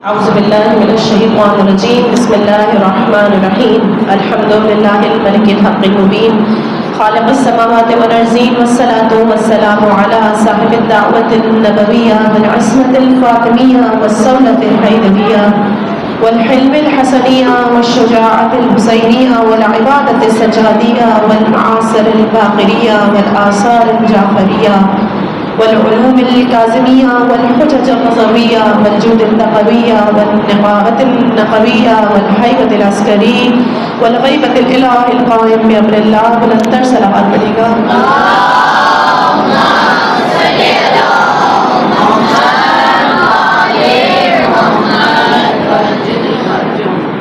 اعوذ باللہ من الشیطان الرجیم بسم اللہ الرحمن الرحیم الحمد للہ الملک الحق المبین خالق السماوات والارضین والصلاة والسلام علی صاحب الدعوة النبویہ والعصمت الفاطمیہ والصولة الحیدویہ والحلم الحسنیہ والشجاعت الحسینیہ والعبادت السجادیہ والمعاصر الباقریہ والآثار الجعفریہ والعلوم الكاظمية والحجج القضوية والجود التقوية والنقابة النقوية والهيبة العسكري والغيبة الإله القائم بأمر الله بلندر صلوات پڑھے گا اللهم صل على محمد.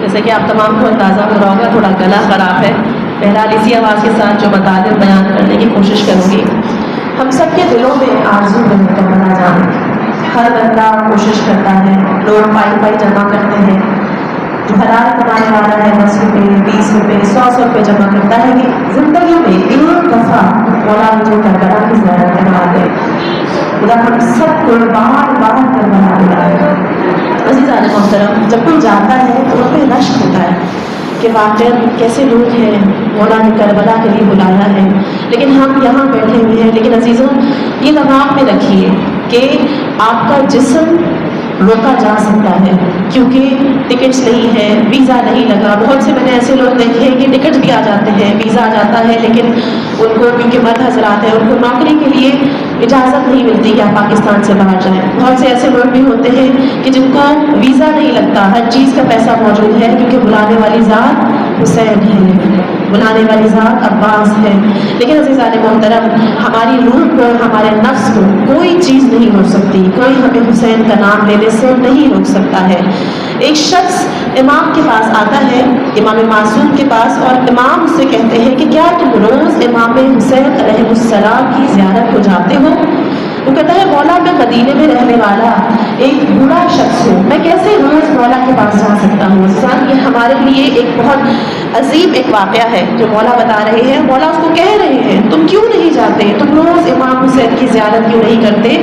جیسے کہ آپ تمام کو اندازہ ہو رہا ہوگا تھوڑا گلا خراب ہے، بہرحال اسی آواز کے ساتھ جو مطالب بیان کرنے کی کوشش کروں گی. ہم سب کے دلوں میں آرزو بنا بنا جانا، ہر بندہ کوشش کرتا ہے، لوگ پائی جمع کرتے ہیں. جو حلال کمانے والا ہے 10 روپے 20 روپے 100 روپے جمع کرتا ہے کہ زندگی میں ایک دفعہ مولا مجھے کربلا کی زیارت کروا دے. خدا ہم سب کو بار بار کربلا بلائے. عزیزان محترم، جب کوئی جاتا ہے تو ان پہ رشک ہوتا ہے کہ واقعی کیسے لوگ ہیں، مولا نے کربلا کے لیے بلایا ہے، لیکن ہم یہاں بیٹھے ہوئے ہیں. لیکن عزیزوں، یہ دماغ میں رکھیے کہ آپ کا جسم روکا جا سکتا ہے کیونکہ ٹکٹس نہیں ہے، ویزا نہیں لگا. بہت سے میں نے ایسے لوگ دیکھے ہیں کہ ٹکٹ بھی آ جاتے ہیں، ویزا آ جاتا ہے، لیکن ان کو کیونکہ مرد حضرات ہیں ان کو نوکری کے لیے اجازت نہیں ملتی کہ آپ پاکستان سے باہر جائیں. بہت سے ایسے لوگ بھی ہوتے ہیں کہ جن کو ویزا نہیں لگتا، ہر چیز کا پیسہ موجود ہے کیونکہ بلانے والی ذات حسین ہے، بلانے والی ذات عباس ہے. لیکن عزیزان محترم، ہماری روح کو، ہمارے نفس کو کوئی چیز نہیں روک سکتی، کوئی ہمیں حسین کا نام لینے سے نہیں روک سکتا ہے. ایک شخص امام کے پاس آتا ہے، امام معصوم کے پاس، اور امام اس سے کہتے ہیں کہ کیا تم روز امام حسین علیہ السلام کی زیارت کو جاتے ہو؟ وہ کہتا ہے مولا میں مدینے میں رہنے والا ایک بوڑھا شخص ہوں، میں کیسے روز مولا کے پاس جا سکتا ہوں. یہ ہمارے لیے ایک بہت عظیم ایک واقعہ ہے جو مولا بتا رہے ہیں. مولا اس کو کہہ رہے ہیں تم کیوں نہیں جاتے، تم روز امام حسین کی زیارت کیوں نہیں کرتے؟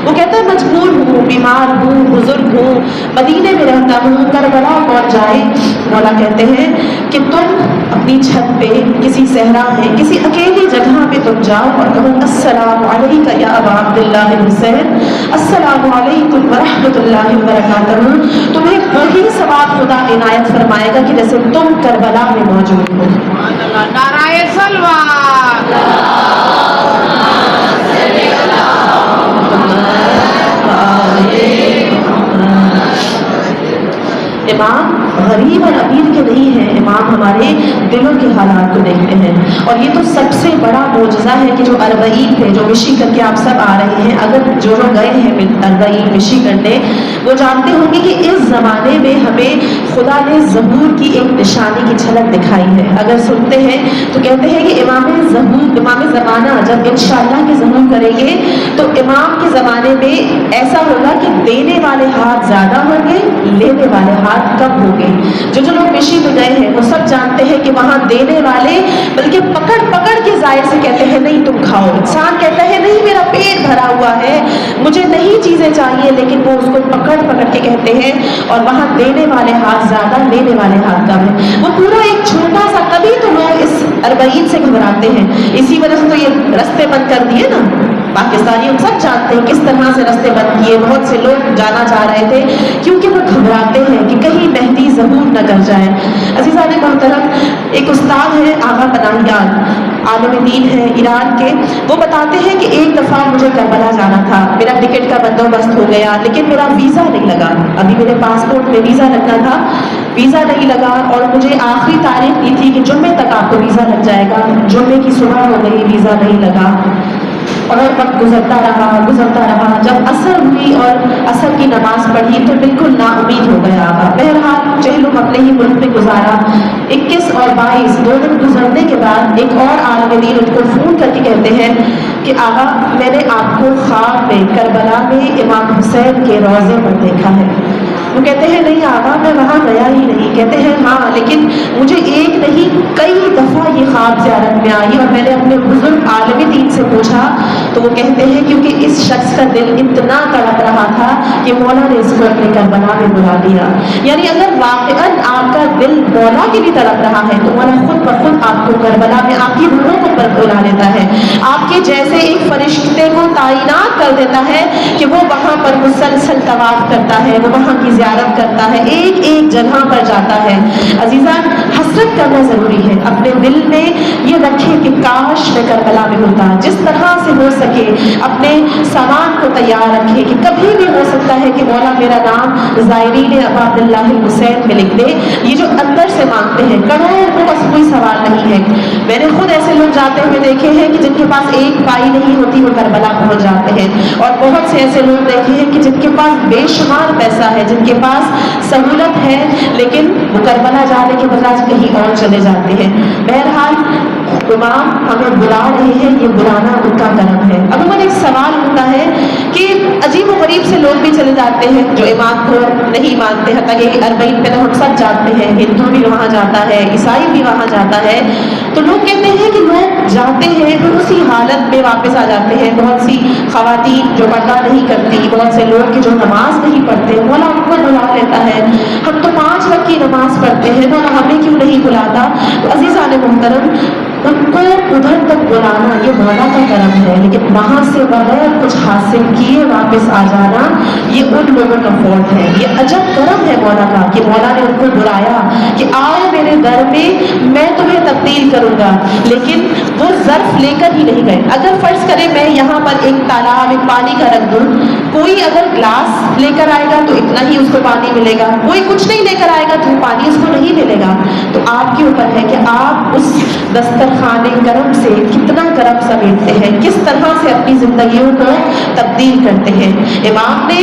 وہ کہتا ہے مجبور ہوں، بیمار ہوں، بزرگ ہوں، مدینے میں رہتا ہوں، کربلا کون جائے. مولا کہتے ہیں کہ تم اپنی چھت پہ کسی صحرا میں کسی اکیلی جگہ پہ تم جاؤ اور کہو السلام علیکم یا ابا عبداللہ حسین، السلام علیکم ورحمۃ اللہ وبرکاتہ. تمہیں وہی ثواب خدا عنایت فرمائے گا کہ جیسے تم کربلا میں موجود ہو. نعرہ صلوات. امام غریب اور امیر کے نہیں ہیں، امام ہمارے دلوں کے حالات کو دیکھتے ہیں. اور یہ تو سب سے بڑا معجزہ ہے کہ جو اربعین پہ جو مشی کر کے آپ سب آ رہے ہیں، اگر جو گئے ہیں اربعین مشی کرنے وہ جانتے ہوں گے کہ اس زمانے میں ہمیں خدا نے ظہور کی ایک نشانی کی جھلک دکھائی ہے. اگر سنتے ہیں تو کہتے ہیں کہ امام زمانہ جب انشاءاللہ کے ظہور کریں گے تو امام کے زمانے میں ایسا ہوگا کہ دینے والے ہاتھ زیادہ ہوں گے، لینے والے ہاتھ کم ہو گئے. جو لوگ مشی میں گئے ہیں وہ سب جانتے ہیں کہ وہاں دینے والے بلکہ پکڑ پکڑ کے ظاہر سے کہتے ہیں نہیں تم کھاؤ. انسان کہتا ہے نہیں میرا پیٹ بھرا ہوا ہے، مجھے نہیں چیزیں چاہیے، لیکن وہ اس کو پکڑ پکڑ کے کہتے ہیں. اور وہاں دینے والے ہاتھ زیادہ، لینے والے ہاتھ کم ہے. وہ پورا ایک چھوٹا سا، تبھی تو لوگ اس اربعین سے گھبراتے ہیں. اسی وجہ سے تو یہ رستے بند کر دیے نا پاکستانی. ہم سب جانتے ہیں کس طرح سے رستے بند کیے. بہت سے لوگ جانا چاہ رہے تھے کیونکہ وہ گھبراتے ہیں کہ کہیں مہدی ظہور نہ کر جائے. عزیزان محترم، ایک استاد ہے آغا پناہیان، عالم دین ہے ایران کے. وہ بتاتے ہیں کہ ایک دفعہ مجھے کربلا جانا تھا، میرا ٹکٹ کا بندوبست ہو گیا لیکن میرا ویزا نہیں لگا. ابھی میرے پاسپورٹ میں ویزا لگنا تھا، ویزا نہیں لگا. اور مجھے آخری تاریخ دی تھی کہ جمعے تک آپ کو ویزا لگ جائے گا. جمعے کی صبح ہو گئی، ویزا نہیں لگا. اور وقت گزرتا رہا. جب عصر ہوئی اور عصر کی نماز پڑھی تو بالکل نا امید ہو گیا. بہرحال چہلم اپنے ہی ملک میں گزارا. 21 اور 22 2 دن گزرنے کے بعد ایک اور عالم دین ان کو فون کر کے کہتے ہیں کہ آقا میں نے آپ کو خواب میں کربلا میں امام حسین کے روضے پر دیکھا ہے. وہ کہتے ہیں نہیں آقا میں وہاں گیا ہی نہیں. کہتے ہیں ہاں لیکن مجھے ایک نہیں کئی دفعہ یہ خواب زیارت میں آئی اور میں نے اپنے بزرگ عالم دین سے پوچھا تو وہ کہتے ہیں کیونکہ اس شخص کا دل اتنا تڑپ رہا تھا کہ مولا نے اس کو اپنے کربلا میں بلا لیا. یعنی اگر واقعاً آپ کا دل مولا کے لیے تڑپ رہا ہے تو مولا خود بخود آپ کو کربلا میں آپ کی روحوں کو بلا لیتا ہے. آپ کے جیسے ایک فرشتے کو تعینات کر دیتا ہے کہ وہ وہاں پر مسلسل طواف کرتا ہے, وہ وہاں کی زیارت کرتا ہے, ایک ایک جگہ پر جاتا ہے. عزیزان حسرت کرنا ضروری ہے, اپنے دل میں یہ رکھے کہ کاش میں کربلا میں ہوتا. جس طرح سے ہو سکے اپنے سامان کو تیار رکھے کہ کبھی بھی ہو سکتا ہے کہ مولا میرا نام زائرین ابا عبداللہ حسین میں لکھ دے. یہ جو اندر سے مانگتے ہیں کروڑوں کا کوئی سوال نہیں ہے. میں نے خود ایسے لوگ جاتے ہوئے دیکھے ہیں کہ جن کے پاس ایک پائی نہیں ہوتی وہ کربلا پہنچ جاتے ہیں, اور بہت سے ایسے لوگ دیکھے ہیں کہ جن کے پاس بے شمار پیسہ ہے, جن کے پاس سہولت ہے, لیکن وہ کربلا جانے کے بجائے کہیں اور چلے جاتے ہیں. بہرحال امام ہمیں بلا رہے ہیں, یہ بلانا ان کا کرم ہے. عموماً ایک سوال ہوتا ہے کہ عجیب و غریب سے لوگ بھی چلے جاتے ہیں جو امام کو نہیں مانتے, حتیٰ کہ اربعین پہ تو ہم سب جاتے ہیں, ہندو بھی وہاں جاتا ہے, عیسائی بھی وہاں جاتا ہے. تو لوگ کہتے ہیں کہ لوگ جاتے ہیں پھر اسی حالت میں واپس آ جاتے ہیں. بہت سی خواتین جو پردہ نہیں کرتی, بہت سے لوگ جو نماز نہیں پڑھتے, مولا ان کو بلا لیتا ہے. ہم تو 5 وقت کی نماز پڑھتے ہیں, مولا ہمیں کیوں نہیں بلاتا؟ تو عزیزان محترم ان کو ادھر تک بلانا یہ مولا کا کرم ہے, لیکن وہاں سے بغیر کچھ حاصل کیے واپس آ جانا یہ ان لوگوں کا فالٹ ہے. یہ عجب کرم ہے مولا کا کہ مولا نے ان کو بلایا کہ آؤ میرے در میں, میں تمہیں تبدیل کروں گا. لیکن وہ ظرف لے کر ہی نہیں گئے. اگر فرض کریں میں یہاں پر ایک تالاب ایک پانی کا رکھ دوں, کوئی اگر گلاس لے کر آئے گا تو اتنا ہی اس کو پانی ملے گا, کوئی کچھ نہیں لے کر آئے گا تو پانی اس کو نہیں ملے گا. تو آپ کے اوپر ہے کہ آپ اس دسترخوان کرم سے کتنا کرم سمیٹتے ہیں, کس طرح سے اپنی زندگیوں کو تبدیل کرتے ہیں. امام نے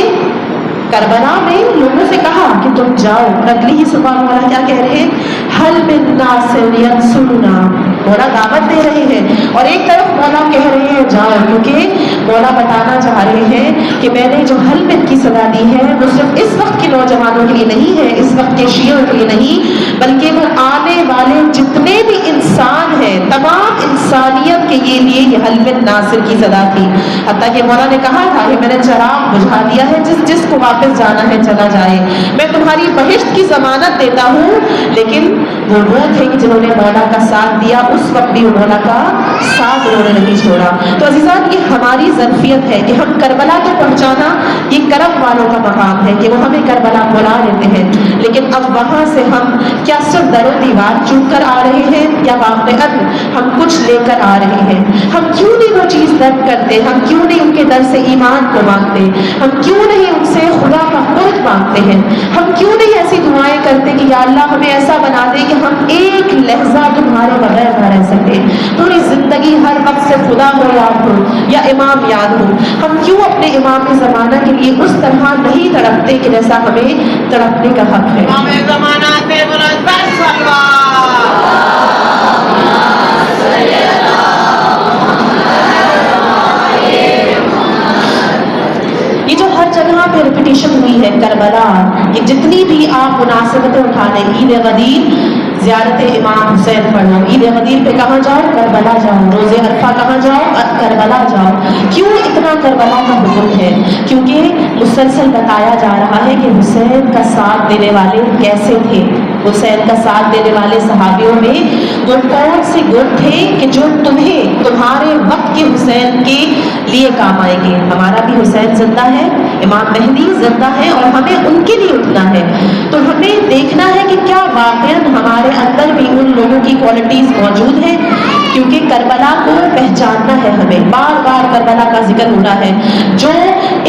کربلا میں لوگوں سے کہا کہ تم جاؤ. اگلی ہی صبح مولا کیا کہہ رہے ہیں, حل من ناصر ینصرنا. مولا دعوت دے رہے ہیں اور ایک طرف مولا کہہ رہے ہیں جاؤ, کیونکہ مولا بتانا چاہ رہے ہیں کہ میں نے جو حل من کی سزا دی ہے وہ صرف اس وقت کے نوجوانوں کے لیے نہیں ہے, اس وقت کے شیعوں کے لیے نہیں, بلکہ وہ آنے والے جتنے بھی انسان ہیں تمام انسانیت کے لیے یہ حل من ناصر کی سزا تھی. حتیٰ کہ مولا نے کہا تھا کہ میں نے چراغ بجھا دیا ہے, جس جس کو واپس جانا ہے چلا جائے, میں تمہاری بہشت کی ضمانت دیتا ہوں. لیکن وہ تھے کہ جنہوں نے مولا کا ساتھ دیا, اس وقت بھی مولا کا ساتھ انہوں نے نہیں چھوڑا. تو عزیزان یہ ہماری ظرفیت ہے کہ ہم کربلا تک پہنچانا یہ کرم والوں کا مقام ہے کہ وہ ہمیں کربلا بلا لیتے ہیں. لیکن اب وہاں سے ہم کیا صرف در و دیوار چوک کر آ رہے ہیں یا واقعاً ہم کچھ لے کر آ رہے ہیں؟ ہم کیوں نہیں وہ چیز درد کرتے, ہم کیوں نہیں ان کے در سے ایمان کو مانگتے, ہم کیوں نہیں ان سے خدا کا قرب مانگتے ہیں, ہم کیوں نہیں ایسی دعائیں کرتے کہ یا اللہ ہمیں ایسا بنا دے کہ ہم ایک لحظہ تمہارے بغیر نہ رہ سکتے, پوری زندگی ہر وقت سے خدا کو یاد ہو یا امام یاد ہو. ہم کیوں اپنے امام زمانہ کے لیے اس طرح نہیں تڑپتے کہ جیسا ہمیں تڑپنے کا حق ہے؟ امام زمانہ تے منزل سلوات. یہ جو ہر جگہ پہ ریپیٹیشن ہوئی ہے کربلا, یہ جتنی بھی آپ مناسبتیں اٹھا لیں, عید غدیر زیارت امام حسین پڑھو, عید غدیر پہ کہاں جاؤ, کربلا جاؤ, روز عرفہ کہاں جاؤ, کربلا جاؤ. کیوں اتنا کربلا کا حکم ہے؟ کیونکہ مسلسل بتایا جا رہا ہے کہ حسین کا ساتھ دینے والے کیسے تھے, حسین کا ساتھ دینے والے صحابیوں میں وہ کون سے گن تھے کہ جو تمہیں تمہارے وقت کے حسین کے لیے کام آئیں گے. ہمارا بھی حسین زندہ ہے, امام مہدی زندہ ہے, اور ہمیں ان کے لیے اٹھنا ہے. تو ہمیں دیکھنا ہے کہ کیا واقعاً ہمارے اندر بھی ان لوگوں کی کوالٹیز موجود ہیں, کیونکہ کربلا کو پہچاننا ہے ہمیں. بار بار کربلا کا ذکر ہو رہا ہے. جو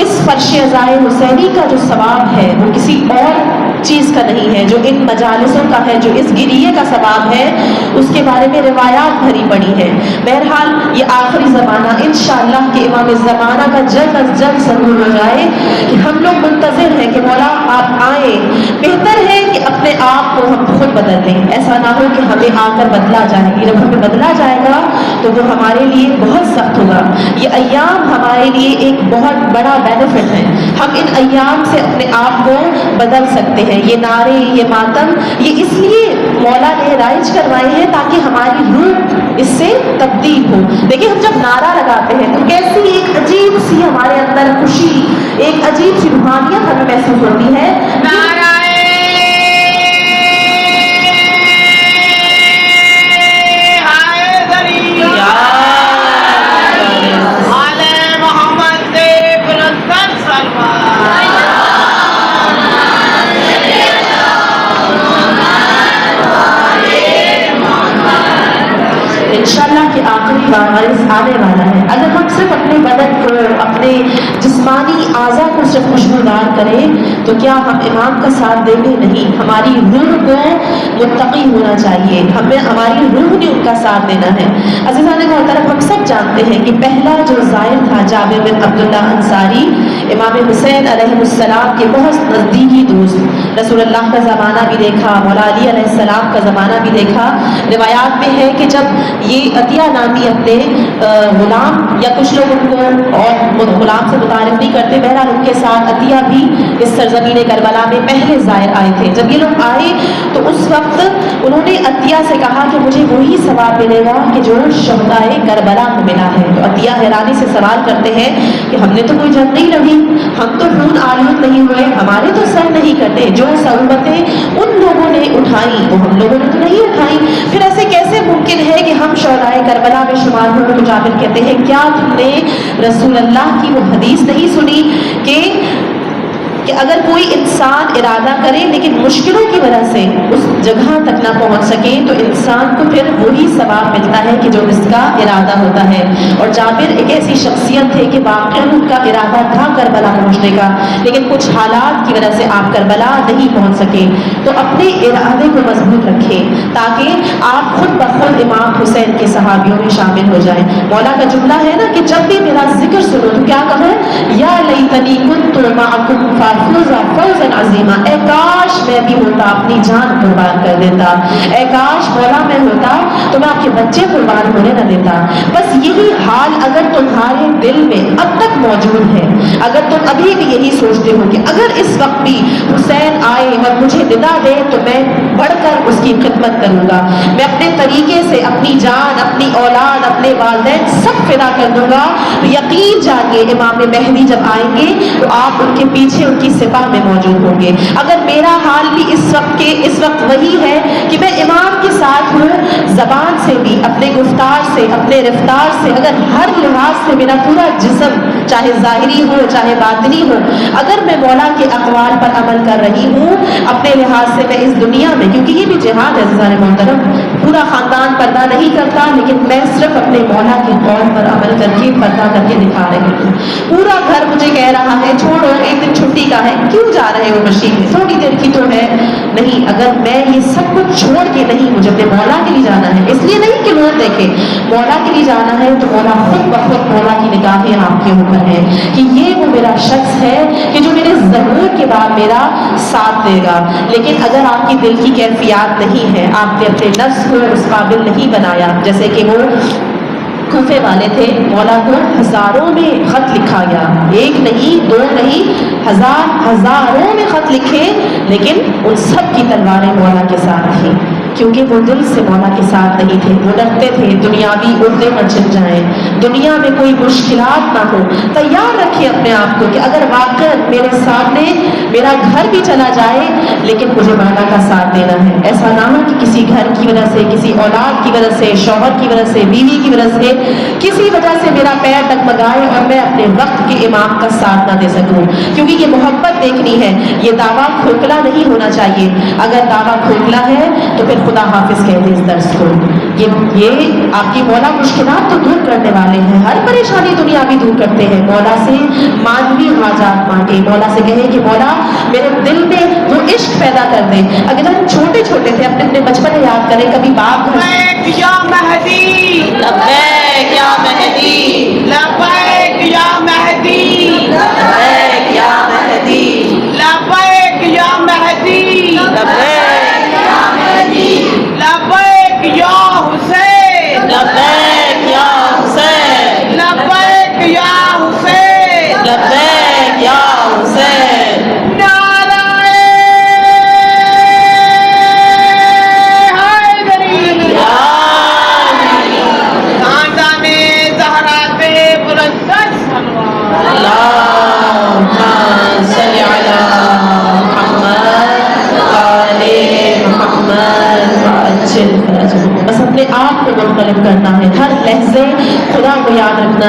اس فرش عزائے حسینی کا جو ثواب ہے وہ کسی اور چیز کا نہیں ہے, جو ان مجالسوں کا ہے, جو اس گریے کا ثواب ہے, اس کے بارے میں روایات بھری پڑی ہے. بہرحال یہ آخری زمانہ انشاءاللہ کہ امام زمانہ کا جلد از جلد ضرور ہو جائے کہ ہم لوگ منتظر ہیں کہ مولا آپ آئیں. بہتر ہے کہ اپنے آپ کو ہم خود خود بدل لیں. ایسا نہ ہو کہ ہمیں آ کر بدلا جائے. جب ہمیں بدلا جائے گا تو وہ ہمارے لیے بہت سخت ہوگا. یہ ایام ہمارے لیے ایک بہت بڑا بینیفٹ ہے. ہم ان ایام سے اپنے آپ کو بدل سکتے ہیں. یہ نعرے، یہ ماتم، یہ اس لیے مولا نے رائج کروائے ہیں تاکہ ہماری روح اس سے تبدیل ہو. دیکھیں ہم جب نعرہ لگاتے ہیں تو کیسی ایک عجیب سی ہمارے اندر خوشی، ایک عجیب سی روحانیت ہمیں محسوس ہوتی ہے. انشاءاللہ کہ آخری وارث آنے والا ہے. اگر ہم صرف اپنے بدن کو، اپنے جسمانی اعضاء کو صرف خوشبودار کریں تو کیا ہم امام کا ساتھ دیں گے؟ نہیں. ہماری روح کو متقی ہونا چاہیے. ہمیں ہماری روح نے ان کا ساتھ دینا ہے. عزیزان محترم، ہم سب جانتے ہیں کہ پہلا جو زائر تھا جابر بن عبداللہ انصاری، امام حسین علیہ السلام کے بہت نزدیکی دوست. رسول اللہ کا زمانہ بھی دیکھا، مولا علی علیہ السلام کا زمانہ بھی دیکھا. روایات میں ہے کہ جب یہ عطیہ نامی اپنے غلام، یا کچھ لوگ ان کو اور غلام سے متعارف نہیں کرتے، بہرحال ان کے ساتھ عطیہ بھی اس سرزمین کربلا میں پہلے زائر آئے تھے. جب یہ لوگ آئے تو اس وقت انہوں نے عطیہ سے کہا کہ مجھے وہی ثواب ملے گا کہ جو شہدائے کربلا کو ملا ہے. تو عطیہ حیرانی سے سوال کرتے ہیں کہ ہم نے تو کوئی جنگ نہیں لڑی، ہم تو خون آلود نہیں ہوئے، ہمارے تو سر نہیں کٹے. جو صعوبتیں ان لوگوں نے اٹھائیں وہ ہم لوگوں نے تو نہیں اٹھائیں. پھر ایسے کیسے ممکن ہے کہ ہم شہدائے کربلا میں شمار ہوں؟ تو جابر کہتے ہیں کیا تم نے رسول اللہ کی وہ حدیث نہیں سنی کہ اگر کوئی انسان ارادہ کرے لیکن مشکلوں کی وجہ سے اس جگہ تک نہ پہنچ سکے تو انسان کو پھر وہی ثواب ملتا ہے کہ جو اس کا ارادہ ہوتا ہے. اور جابر ایک ایسی شخصیت تھے کہ واقعی ان کا ارادہ تھا کربلا پہنچنے کا، لیکن کچھ حالات کی وجہ سے آپ کربلا نہیں پہنچ سکے. تو اپنے ارادے کو مضبوط رکھیں تاکہ آپ خود بخود امام حسین کے صحابیوں میں شامل ہو جائیں. مولا کا جملہ ہے نا کہ جب بھی میرا ذکر سنو تو کیا کہو؟ یا لیتنی کنت معکم فوزا عظیما. اے کاش میں بھی ہوتا، اپنی جان قربان کر دیتا. اے کاش مولا میں ہوتا تو میں آپ کے بچے قربان ہونے نہ دیتا. بس یہی حال اگر تمہارے دل میں اب تک موجود ہے، اگر تم ابھی بھی یہی سوچتے ہو کہ اگر اس وقت بھی حسین آئے اور مجھے ندا دے تو میں بڑھ کر اس کی خدمت کروں گا، میں اپنے طریقے سے اپنی جان، اپنی اولاد، اپنے والدین سب فدا کر دوں گا، یقین جانیے امام مہدی جب آئیں گے تو آپ ان کے پیچھے ان کی سپاہ میں موجود ہوں گے. اگر میرا حال بھی اس وقت وہی ہے کہ میں امام کے ساتھ ہوں، زبان سے بھی، اپنے گفتار سے، اپنے رفتار سے، اگر ہر لحاظ سے میرا پورا جسم چاہے ظاہری ہو چاہے باطنی ہو، اگر میں مولا کے اقوال پر عمل کر رہی ہوں اپنے لحاظ سے، میں اس دنیا میں، کیونکہ یہ بھی جہاد ہے عزیزان محترم، پورا خاندان پردہ نہیں کرتا لیکن میں صرف اپنے مولا کے قول پر عمل کر کے پردہ کر کے دکھا رہی ہوں. پورا گھر مجھے کہہ رہا ہے چھوڑو ایک دن چھٹی کا ہے، کیوں جا رہے ہو مشین میں، تھوڑی دیر کی تو ہے. نہیں، اگر میں یہ سب کچھ چھوڑ کے نہیں، مجھے اپنے مولا کے لیے جانا ہے، اس لیے نہیں کہ لوگ دیکھیں، مولا کے لیے جانا ہے تو مولا خود بخود مولا کی نگاہیں آپ کے اوپر ہے کہ یہ وہ میرا شخص ہے کہ جو میرے ضرور کے بعد میرا ساتھ دے گا. لیکن اگر آپ کی دل کی کیفیات نہیں ہے، آپ نے اپنے نفس کو اس قابل نہیں بنایا، جیسے کہ وہ کوفے والے تھے، مولا کو ہزاروں میں خط لکھا گیا، ایک نہیں دو نہیں، ہزاروں میں خط لکھے، لیکن ان سب کی تلواریں مولا کے ساتھ تھیں کیونکہ وہ دل سے مولا کے ساتھ نہیں تھے. وہ ڈرتے تھے دنیاوی عہدے نہ چھن جائیں، دنیا میں کوئی مشکلات نہ ہو. تیار رکھیں اپنے آپ کو کہ اگر واقع میرے سامنے میرا گھر بھی چلا جائے لیکن مجھے مولا کا ساتھ دینا ہے. ایسا نہ ہو کہ کسی گھر کی وجہ سے، کسی اولاد کی وجہ سے، شوہر کی وجہ سے، بیوی کی وجہ سے، کسی وجہ سے میرا پیر ڈگمگائے اور میں اپنے وقت کے امام کا ساتھ نہ دے سکوں. کیونکہ یہ محبت دیکھنی ہے، یہ دعویٰ کھوکھلا نہیں ہونا چاہیے. اگر دعویٰ کھوکھلا ہے تو پھر خدا حافظ کہہ دے اس درس کو. یہ آپ کی مولا مشکلات تو دور کرنے والے ہیں، ہر پریشانی دنیا بھی دور کرتے ہیں. مولا سے مانوی حاجات مانگے، مولا سے کہیں کہ مولا میرے دل میں وہ عشق پیدا کر دے. اگر ہم چھوٹے چھوٹے تھے اپنے بچپن یاد کریں، کبھی باپ لبیک یا مہدی، لبیک یا مہدی، لبیک یا مہدی، لبیک یا مہدی، لبیک یا مہدی، لبیک یا مہدی.